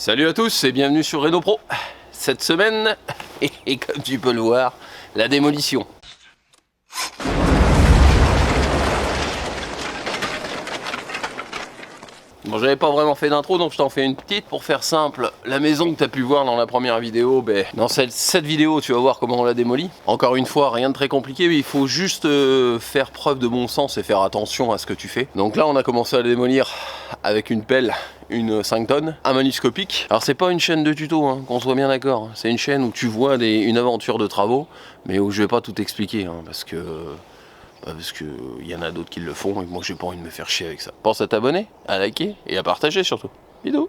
Salut à tous et bienvenue sur Reno Pro. Cette semaine, et comme tu peux le voir, la démolition. Bon, j'avais pas vraiment fait d'intro, donc je t'en fais une petite pour faire simple. La maison que tu as pu voir dans la première vidéo, dans cette vidéo, tu vas voir comment on l'a démolie. Encore une fois, rien de très compliqué, mais il faut juste faire preuve de bon sens et faire attention à ce que tu fais. Donc là, on a commencé à la démolir avec une pelle, une 5 tonnes, un manuscopique. Alors c'est pas une chaîne de tuto, hein, qu'on soit bien d'accord. C'est une chaîne où tu vois une aventure de travaux, mais où je vais pas tout expliquer, hein, parce que y en a d'autres qui le font et moi j'ai pas envie de me faire chier avec ça. Pense à t'abonner, à liker et à partager surtout. Bisous.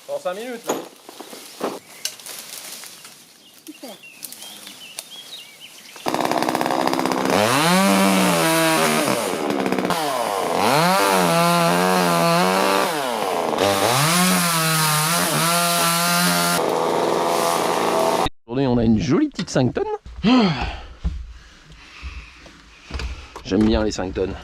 Dans 5 minutes là. Super. Aujourd'hui on a une jolie petite 5 tonnes. J'aime bien les 5 tonnes.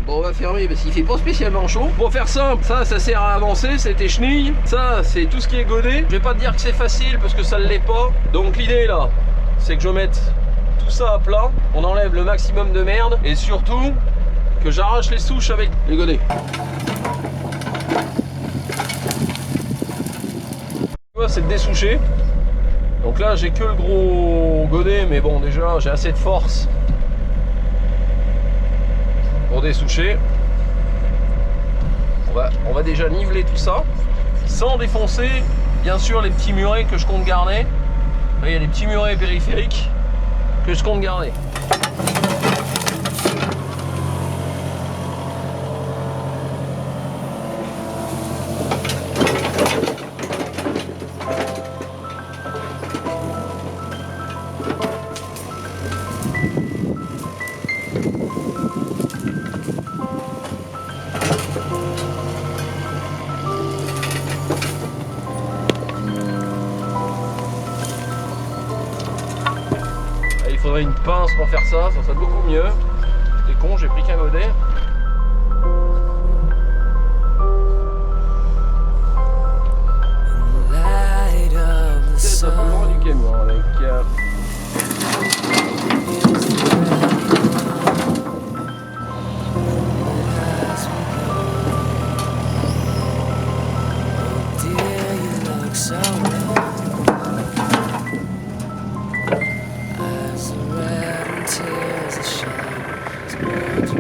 Bon, on va fermer parce qu'il fait pas spécialement chaud. Pour faire simple, ça sert à avancer, c'était chenille. Ça, c'est tout ce qui est godé. Je vais pas te dire que c'est facile parce que ça ne l'est pas. Donc l'idée là, c'est que je mette tout ça à plat. On enlève le maximum de merde et surtout que j'arrache les souches avec les godets. Tu vois, c'est de dessoucher. Donc là, j'ai que le gros godet, mais bon, déjà, j'ai assez de force pour dessoucher. On va déjà niveler tout ça sans défoncer bien sûr les petits murets que je compte garder. Là, il y a des petits murets périphériques que je compte garder. Il faudrait une pince pour faire ça serait beaucoup mieux. C'est con, j'ai pris qu'un godet. C'est simplement du camion avec...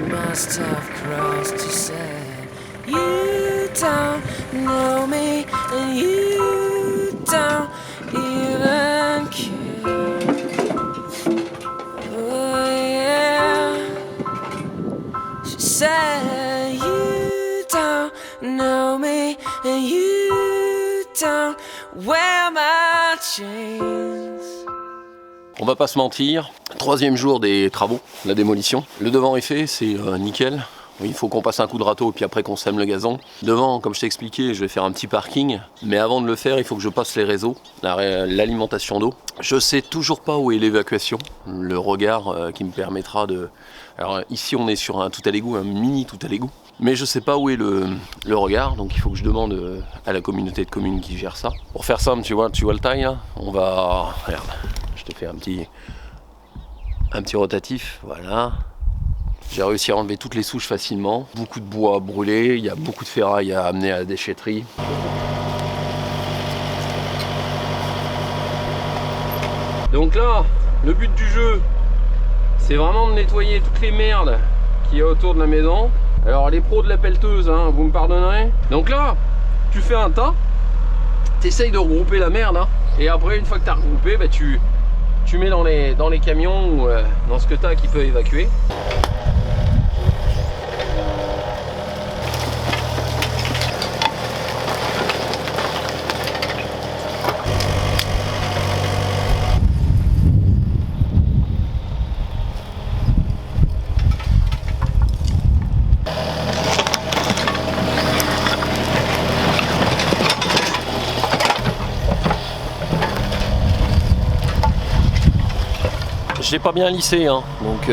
Must have crossed, you said. You don't know me, and you don't even care. Oh yeah, she said. You don't know me, and you don't wear my chains. On va pas se mentir, troisième jour des travaux, la démolition. Le devant est fait, c'est nickel. Il faut qu'on passe un coup de râteau et puis après qu'on sème le gazon. Devant, comme je t'ai expliqué, je vais faire un petit parking. Mais avant de le faire, il faut que je passe les réseaux, l'alimentation d'eau. Je sais toujours pas où est l'évacuation, le regard qui me permettra de... Alors ici on est sur un tout à l'égout, un mini tout à l'égout. Mais je sais pas où est le regard, donc il faut que je demande à la communauté de communes qui gère ça. Pour faire simple, tu vois le taille là. On va... Regarde. Je te fais un petit rotatif, voilà. J'ai réussi à enlever toutes les souches facilement. Beaucoup de bois brûlé, il y a beaucoup de ferraille à amener à la déchetterie. Donc là, le but du jeu, c'est vraiment de nettoyer toutes les merdes qu'il y a autour de la maison. Alors les pros de la pelleteuse, hein, vous me pardonnerez. Donc là, tu fais un tas, t'essayes de regrouper la merde, hein, et après une fois que tu as regroupé, tu mets dans les camions ou dans ce que tu as qui peut évacuer. je l'ai pas bien lissé, hein, donc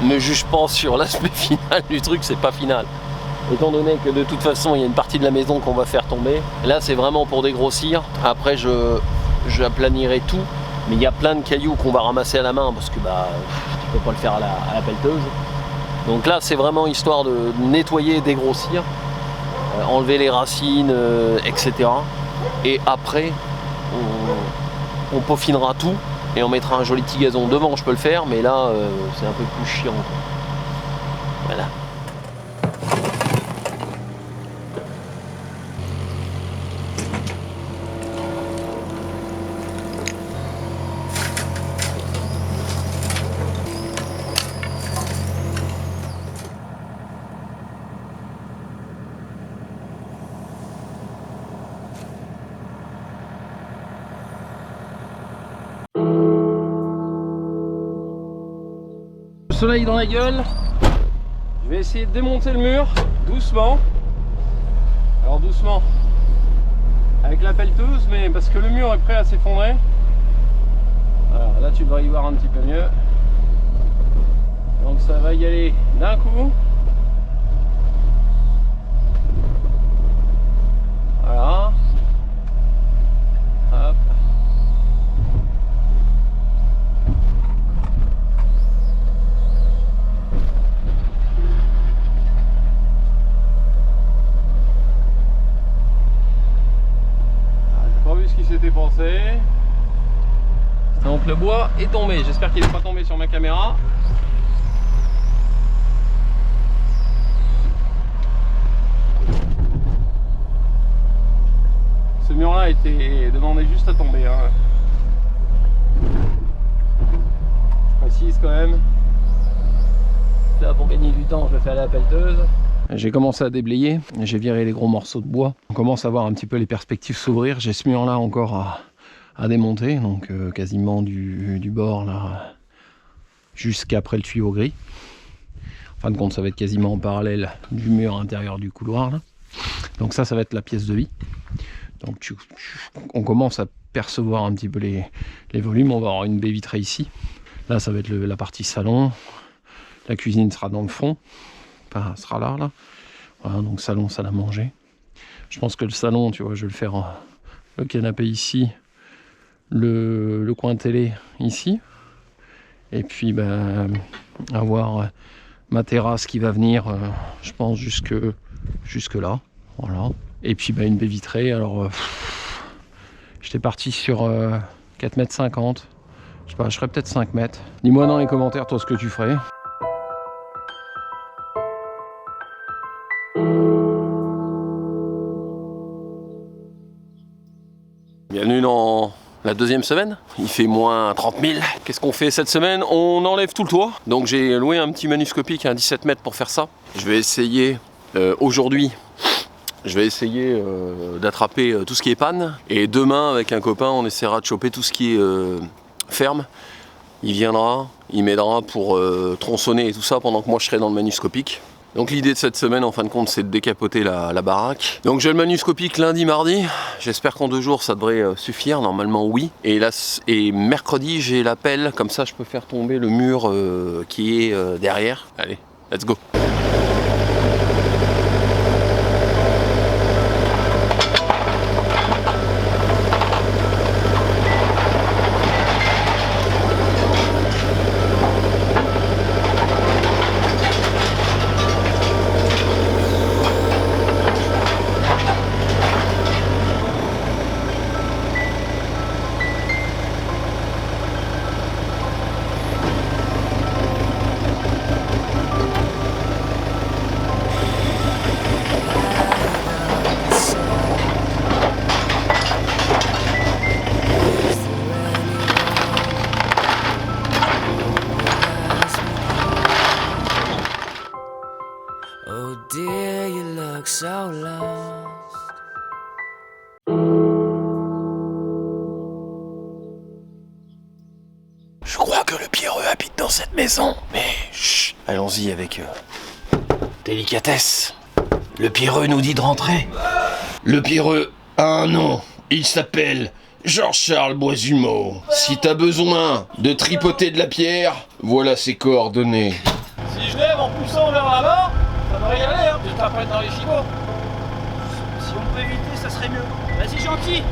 me juge pas sur l'aspect final du truc, c'est pas final. Étant donné que de toute façon il y a une partie de la maison qu'on va faire tomber, là c'est vraiment pour dégrossir. Après je aplanirai tout, mais il y a plein de cailloux qu'on va ramasser à la main parce que bah tu peux pas le faire à la pelleteuse. Donc là c'est vraiment histoire de nettoyer et dégrossir, enlever les racines, etc. Et après on peaufinera tout et on mettra un joli petit gazon. Devant je peux le faire, mais là c'est un peu plus chiant. Voilà. Soleil dans la gueule, je vais essayer de démonter le mur doucement. Alors doucement avec la pelleteuse, mais parce que le mur est prêt à s'effondrer. Alors là tu devrais y voir un petit peu mieux. Donc ça va y aller d'un coup. Voilà. Hop. C'était pensé. Donc le bois est tombé. J'espère qu'il n'est pas tombé sur ma caméra. Ce mur là était demandé juste à tomber, hein. Je précise quand même. Là pour gagner du temps je le fais à la pelleteuse. J'ai commencé à déblayer, j'ai viré les gros morceaux de bois. On commence à voir un petit peu les perspectives s'ouvrir. J'ai ce mur là encore à démonter, donc quasiment du bord là jusqu'après le tuyau gris. En fin de compte ça va être quasiment en parallèle du mur intérieur du couloir là. Donc ça va être la pièce de vie. Donc on commence à percevoir un petit peu les volumes. On va avoir une baie vitrée ici. Là ça va être la partie salon. La cuisine sera dans le fond. Enfin, sera là. Voilà, donc salon, salle à manger. Je pense que le salon, tu vois, je vais le faire le canapé ici, le coin télé ici. Et puis, ben, avoir ma terrasse qui va venir, je pense, jusque là. Voilà. Et puis, ben, une baie vitrée. Alors, j'étais parti sur 4,50 m. Je sais pas, je ferais peut-être 5 mètres. Dis-moi dans les commentaires, toi, ce que tu ferais. Bienvenue dans la deuxième semaine. Il fait moins 30 000. Qu'est-ce qu'on fait cette semaine? On enlève tout le toit. Donc j'ai loué un petit manuscopique à 17 mètres pour faire ça. Je vais essayer aujourd'hui, d'attraper tout ce qui est panne. Et demain avec un copain on essaiera de choper tout ce qui est ferme. Il viendra, il m'aidera pour tronçonner et tout ça pendant que moi je serai dans le manuscopique. Donc l'idée de cette semaine en fin de compte c'est de décapoter la baraque. Donc j'ai le manuscopique lundi, mardi. J'espère qu'en 2 jours ça devrait suffire, normalement oui. Et mercredi j'ai la pelle, comme ça je peux faire tomber le mur qui est derrière. Allez, let's go. Oh dear, you look so lost. Je crois que le pierreux habite dans cette maison, mais chut, allons-y avec délicatesse. Le pierreux nous dit de rentrer. Le pierreux a un nom, il s'appelle Jean-Charles Boisumeau. Si t'as besoin de tripoter de la pierre, voilà ses coordonnées. Si je lève en poussant vers là-bas, ça devrait y aller, hein. Je t'apprête dans les chicots. Si on peut éviter, ça serait mieux. Vas-y, gentil.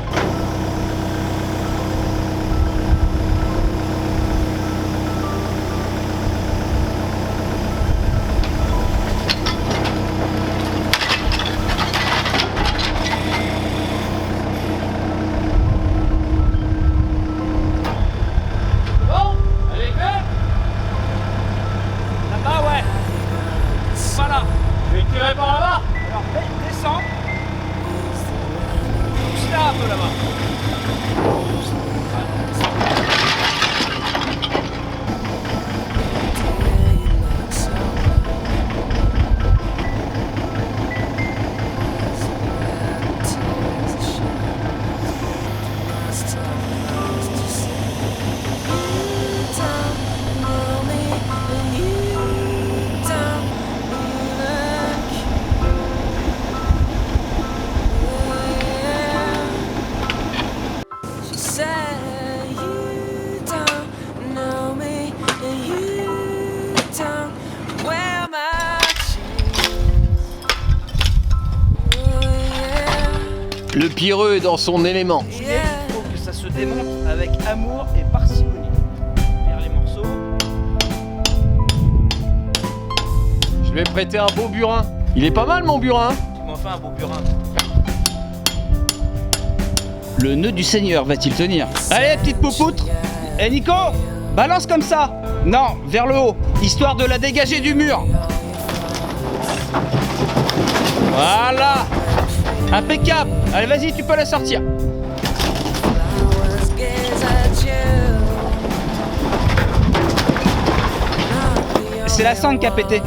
Le pireux est dans son élément. Il faut que ça se démonte avec amour et parcimonie. Faire les morceaux. Je vais prêter un beau burin. Il est pas mal mon burin. Tu m'en fais un beau burin. Le nœud du Seigneur va-t-il tenir? Allez, petite poupoutre. Eh Nico, balance comme ça. Non, vers le haut, histoire de la dégager du mur. Voilà. Impeccable. Allez, vas-y, tu peux la sortir. C'est la sangle qui a pété.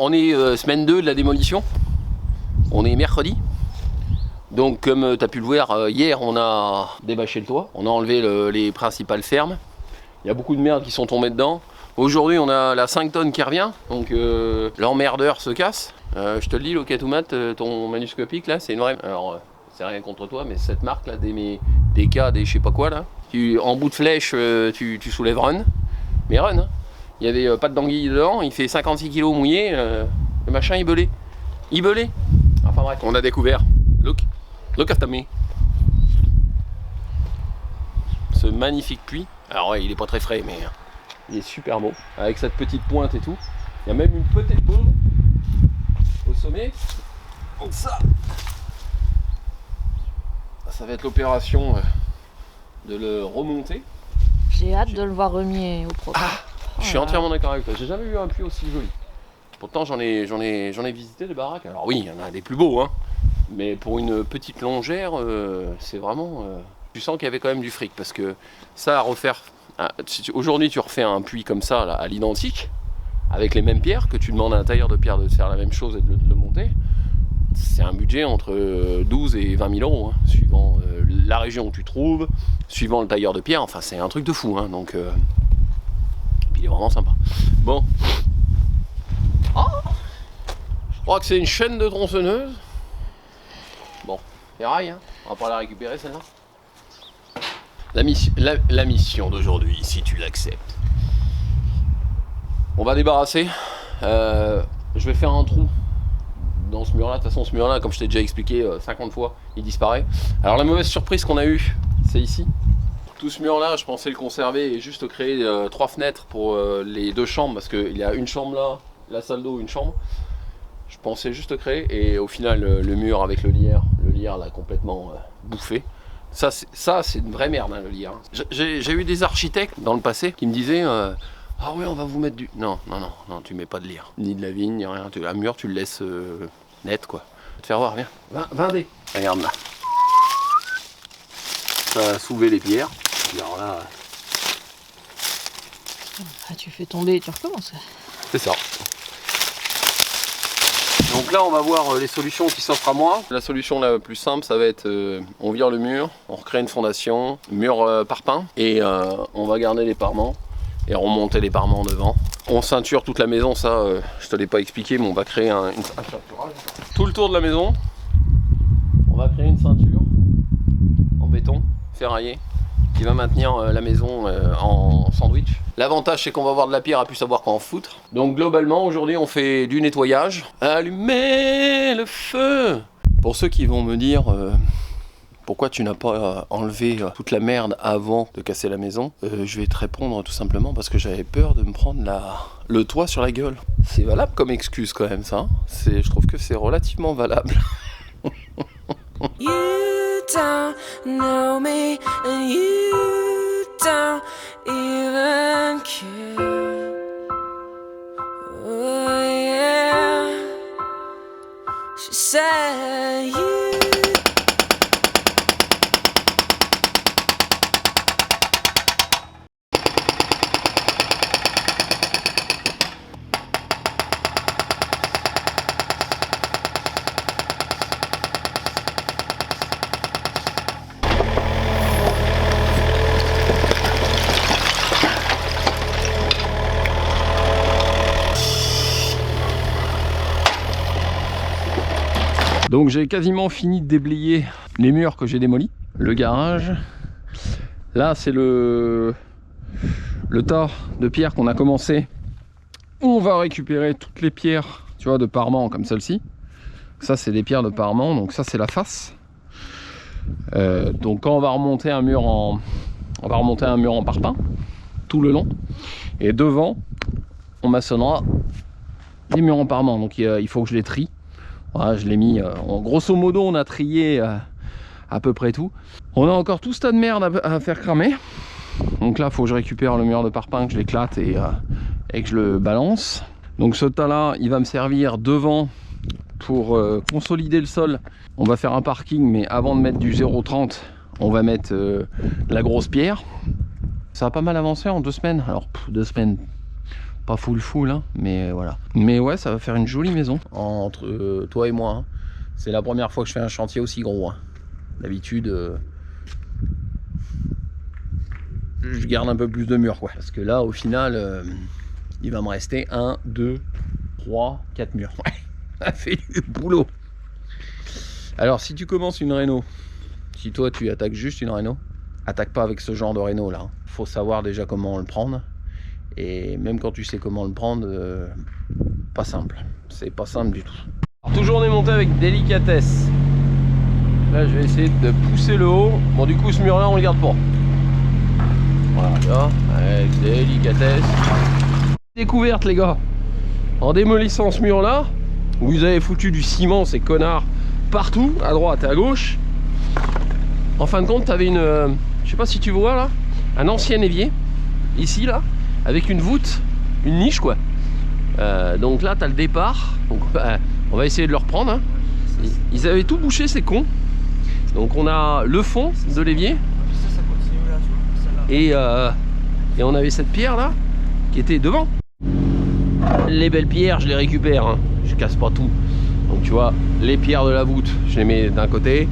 On est semaine 2 de la démolition. On est mercredi. Donc comme tu as pu le voir, hier on a débâché le toit. On a enlevé les principales fermes. Il y a beaucoup de merde qui sont tombées dedans. Aujourd'hui on a la 5 tonnes qui revient. Donc l'emmerdeur se casse. Je te le dis, Locatoumat, ton manuscopique là, c'est une vraie... Alors c'est rien contre toi, mais cette marque là, des cas, des je sais pas quoi là. En bout de flèche, tu soulèves run. Mais run, hein. Il y avait pas de d'anguille dedans, il fait 56 kg mouillé, le machin il belait. Il belait. Enfin bref, on a découvert. Look at me. Ce magnifique puits. Alors ouais, il est pas très frais, mais il est super beau. Avec cette petite pointe et tout. Il y a même une petite bombe au sommet. Donc ça va être l'opération de le remonter. J'ai hâte de le voir remis au propre. Je suis entièrement d'accord avec toi. J'ai jamais vu un puits aussi joli. Pourtant j'en ai visité des baraques. Alors oui, il y en a des plus beaux, hein. Mais pour une petite longère, c'est vraiment. Tu sens qu'il y avait quand même du fric parce que ça à refaire. Aujourd'hui tu refais un puits comme ça là, à l'identique, avec les mêmes pierres, que tu demandes à un tailleur de pierre de faire la même chose et de le monter. C'est un budget entre 12 et 20 000 euros, hein, suivant la région où tu trouves, suivant le tailleur de pierre. Enfin c'est un truc de fou, hein, donc. Il est vraiment sympa. Bon. Oh, je crois que c'est une chaîne de tronçonneuse. Bon, ferraille, hein. On va pas la récupérer celle-là. La mission d'aujourd'hui, si tu l'acceptes. On va débarrasser. Je vais faire un trou dans ce mur-là. De toute façon, ce mur-là, comme je t'ai déjà expliqué 50 fois, il disparaît. Alors la mauvaise surprise qu'on a eue, c'est ici. Tout ce mur là, je pensais le conserver et juste créer 3 fenêtres pour les 2 chambres, parce qu'il y a une chambre là, la salle d'eau, une chambre. Je pensais juste créer, et au final le mur avec le lierre l'a complètement bouffé. Ça c'est une vraie merde, hein, le lierre. J'ai eu des architectes dans le passé qui me disaient ah oui, on va vous mettre du... Non, tu mets pas de lierre, ni de la vigne, ni rien. Un mur tu le laisses net quoi. Je vais te faire voir, viens. 20 dés. Regarde là. Ça a soulevé les pierres. Alors là, Ah, tu fais tomber et tu recommences. C'est ça. Donc là on va voir les solutions qui s'offrent à moi. La solution la plus simple ça va être on vire le mur, on recrée une fondation, mur parpaing et on va garder les parements et remonter les parements devant. On ceinture toute la maison, ça je te l'ai pas expliqué mais on va créer un ceinturage. Tout le tour de la maison, on va créer une ceinture en béton ferraillé qui va maintenir la maison en sandwich. L'avantage c'est qu'on va avoir de la pierre à plus savoir quoi en foutre. Donc globalement aujourd'hui on fait du nettoyage. Allumez le feu. Pour ceux qui vont me dire pourquoi tu n'as pas enlevé toute la merde avant de casser la maison, je vais te répondre tout simplement parce que j'avais peur de me prendre le toit sur la gueule. C'est valable comme excuse quand même ça. Je trouve que c'est relativement valable. You don't know me and you don't even care. Oh yeah, she said you. Donc j'ai quasiment fini de déblayer les murs que j'ai démolis. Le garage. Là c'est le tas de pierres qu'on a commencé. On va récupérer toutes les pierres, tu vois, de parement comme celle-ci. Ça c'est des pierres de parement, donc ça c'est la face. Donc quand on va remonter un mur en parpaing tout le long. Et devant on maçonnera des murs en parement. Donc il faut que je les trie. Voilà, je l'ai mis, grosso modo on a trié à peu près tout. On a encore tout ce tas de merde à faire cramer. Donc là il faut que je récupère le mur de parpaing, que je l'éclate et que je le balance. Donc ce tas là il va me servir devant pour consolider le sol. On va faire un parking mais avant de mettre du 0,30 on va mettre la grosse pierre. Ça a pas mal avancé en 2 semaines. Alors 2 semaines pas full hein, mais voilà. Mais ouais, ça va faire une jolie maison entre toi et moi. Hein. C'est la première fois que je fais un chantier aussi gros. Hein. D'habitude, je garde un peu plus de murs, quoi. Parce que là, au final, il va me rester 1, 2, 3, 4 murs. Ouais, ça fait du boulot. Alors, si tu commences une réno, si toi tu attaques juste une réno, attaque pas avec ce genre de réno là. Faut savoir déjà comment le prendre. Et même quand tu sais comment le prendre, pas simple. C'est pas simple du tout. Alors, toujours démonté avec délicatesse. Là, je vais essayer de pousser le haut. Bon, du coup, ce mur-là, on le garde pas. Voilà, là, avec délicatesse. Découverte, les gars. En démolissant ce mur-là, vous avez foutu du ciment, ces connards, partout, à droite et à gauche. En fin de compte, tu avais une... je sais pas si tu vois, là, un ancien évier. Ici, là. Avec une voûte, une niche quoi. Donc là tu as le départ. Donc, on va essayer de le reprendre. Hein. Ils avaient tout bouché ces cons. Donc on a le fond de l'évier. Et on avait cette pierre là qui était devant. Les belles pierres je les récupère. Hein. Je casse pas tout. Donc tu vois, les pierres de la voûte je les mets d'un côté.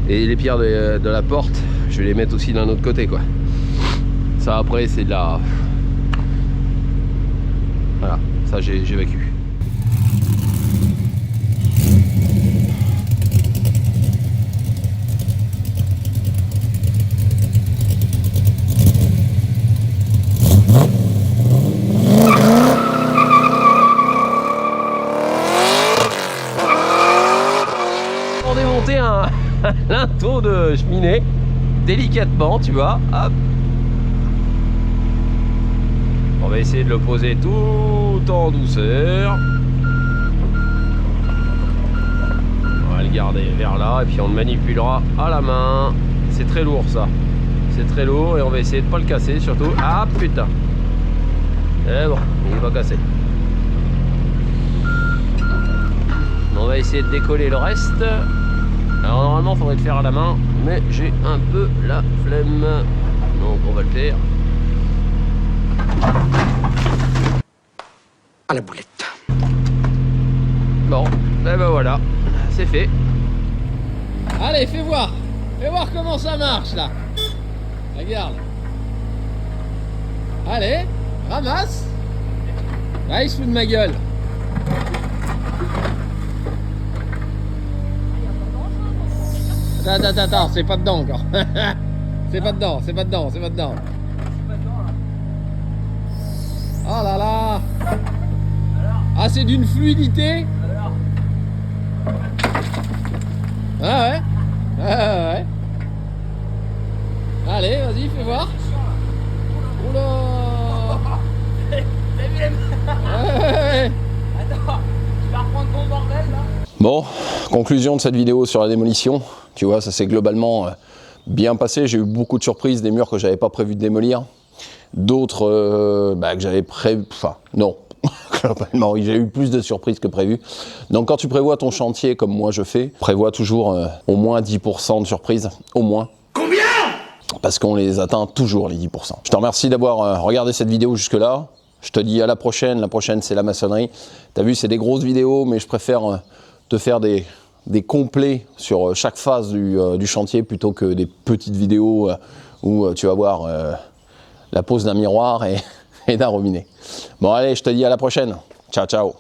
Et les pierres de la porte je vais les mettre aussi d'un autre côté quoi. Ça après c'est de la... Voilà, ça j'évacue. Pour démonter un linteau de cheminée, délicatement, tu vois, hop. On va essayer de le poser tout en douceur. On va le garder vers là et puis on le manipulera à la main. C'est très lourd ça. C'est très lourd et on va essayer de ne pas le casser surtout. Ah putain. Et bon, il va casser. On va essayer de décoller le reste. Alors normalement il faudrait le faire à la main, mais j'ai un peu la flemme. Donc on va le faire. À la boulette. Bon, ben voilà, c'est fait. Allez, fais voir comment ça marche là. Regarde. Allez, ramasse. Ah, il se fout de ma gueule. Attends, c'est pas dedans encore. C'est pas dedans. Oh là là. Ah, c'est d'une fluidité. Ah ouais. Allez, vas-y, fais voir. Oula. Ouais. Attends, tu vas reprendre ton bordel là. Bon, conclusion de cette vidéo sur la démolition. Tu vois, ça s'est globalement bien passé. J'ai eu beaucoup de surprises, des murs que j'avais pas prévu de démolir. D'autres que j'avais prévu... Enfin, non. Globalement, j'ai eu plus de surprises que prévu. Donc quand tu prévois ton chantier comme moi je fais, prévois toujours au moins 10% de surprises. Au moins. Combien? Parce qu'on les atteint toujours, les 10%. Je te remercie d'avoir regardé cette vidéo jusque-là. Je te dis à la prochaine. La prochaine, c'est la maçonnerie. T'as vu, c'est des grosses vidéos, mais je préfère te faire des complets sur chaque phase du chantier plutôt que des petites vidéos où tu vas voir la pose d'un miroir et d'un robinet. Bon allez, je te dis à la prochaine. Ciao, ciao.